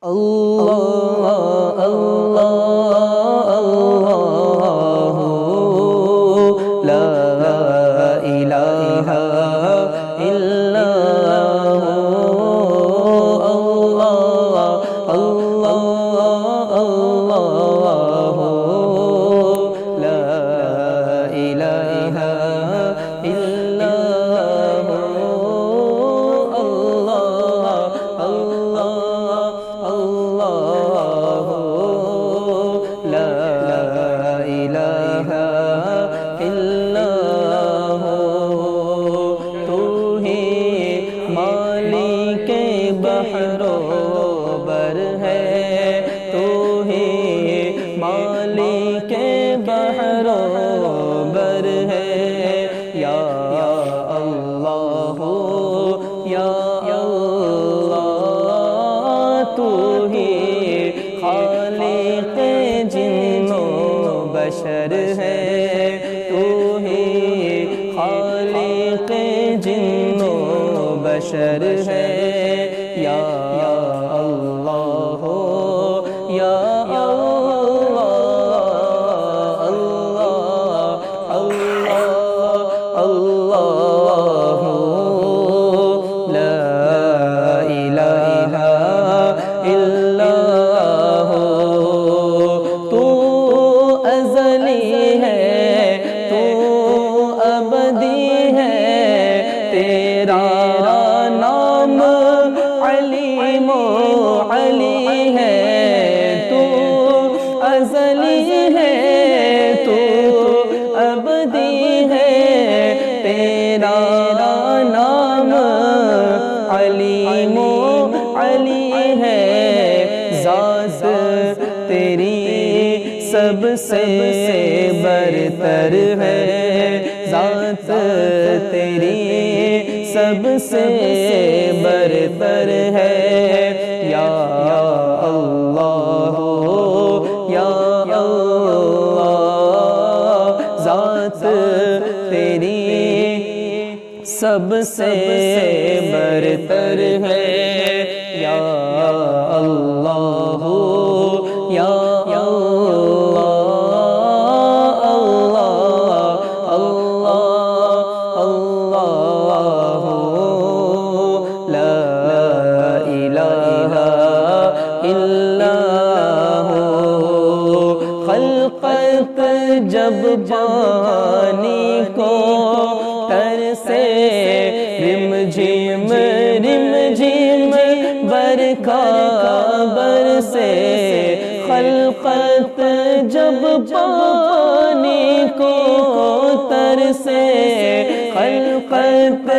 اللہ اللہ اللہ لا الہ الا اللہ اللہ اللہ لا الہ الا بر ہے تو ہی مالک بحر و بر ہے یا اللہ یا اللہ تو ہی خالق جن و بشر ہے تو ہی خالق جن و بشر ہے یا اللہ یا اللہ اللہ اللہ لا الہ الا تو ازلی ہے تو ابدی ہے تیرا نام علیم و علی ہے تو ازلی ہے تو ابدی ہے تیرا نام علیم و علی ہے ذات تیری سب سے برتر ہے ذات تیری سب سے برتر ہے یا اللہ یا اللہ ذات تیری سب سے برتر ہے یا اللہ یا اللہ خلقت جب پانی کو تر سے رم جھم برکا بر سے خلقت جب پانی کو تر سے خلقت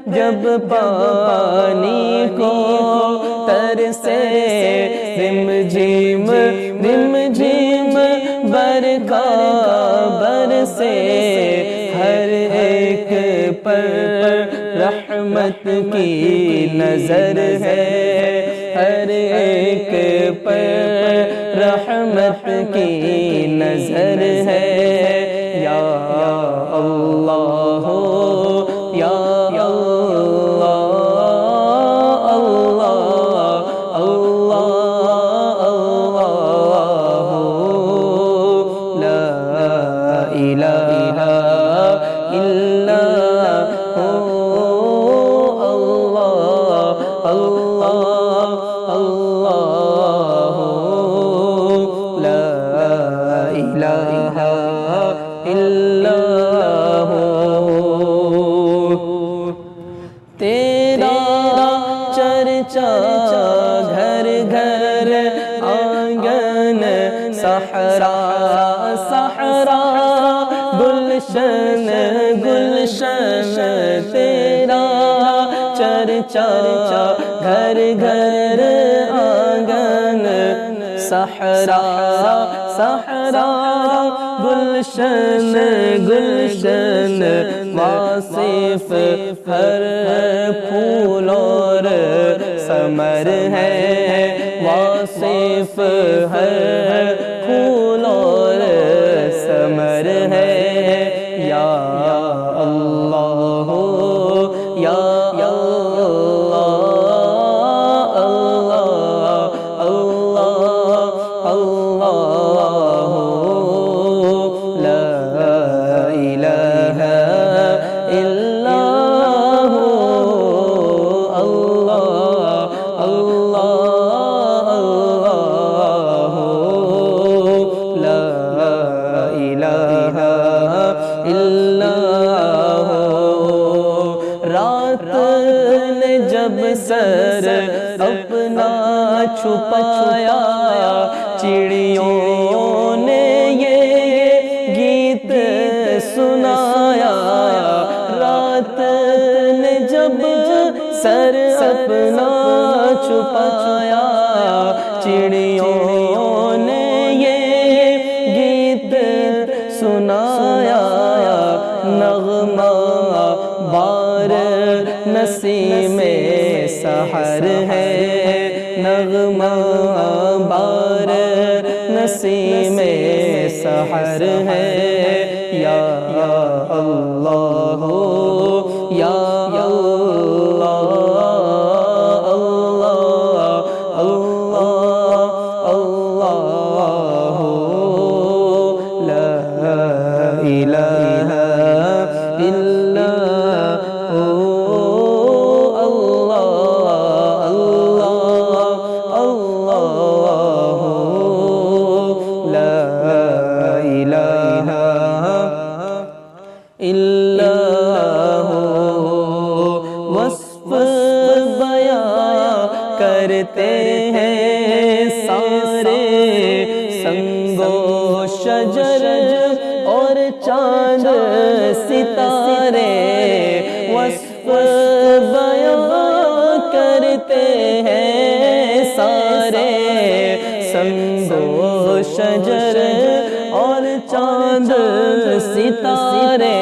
جب پانی کو تر سے رم جھم برکا بر سے ہر ایک پر رحمت کی نظر ہے ہر ایک پر رحمت کی نظر ہے یا اللہ یا اللہ الہ الا اللہ اللہ اللہ لا الہ الا تیرا چرچا گھر گھر آنگن صحرا صحرا گلشن گلشن تیرا چرچا گھر گھر آنگن صحرا صحرا گلشن گلشن واصف ہر پھول اور ثمر ہے واصف ہر پھول اور ثمر ہے یا اللہ یا اللہ اللہ چھپایا چڑیوں نے یہ گیت سنایا رات نے جب سر اپنا چھپایا چڑیوں نے یہ گیت سنایا نغمہ بار نسیم سحر ہے نغمہ بار نسیم سحر ہے یا اللہ یا اللہ اللہ اللہ لا الہ الا وصف بیان کرتے ہیں سارے سنگ و شجر اور چاند ستارے وصف بیان کرتے ہیں سارے سنگ و شجر اور چاند ستارے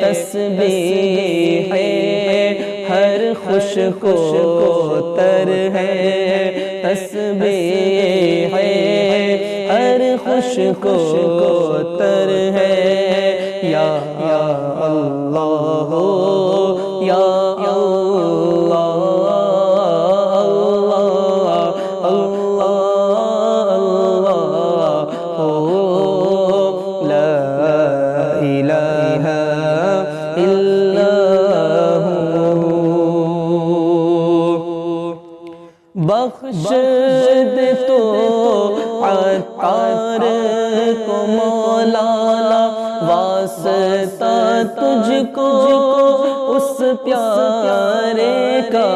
تسبیح ہر خشک و تر ہے تسبیح ہر خشک و تر ہے یا اللہ یا اللہ بخش دے تو عطار کو مولا واسطہ تجھ کو اس پیارے کا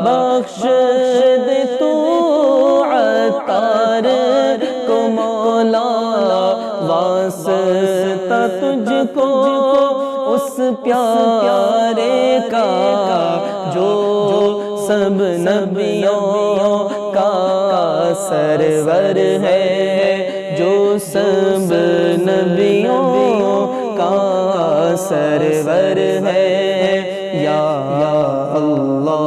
بخش دے تو عطار کو مولا واسطہ تجھ کو اس پیارے کا جو سب نبیوں کا سرور ہے جو سب نبیوں کا سرور ہے یا اللہ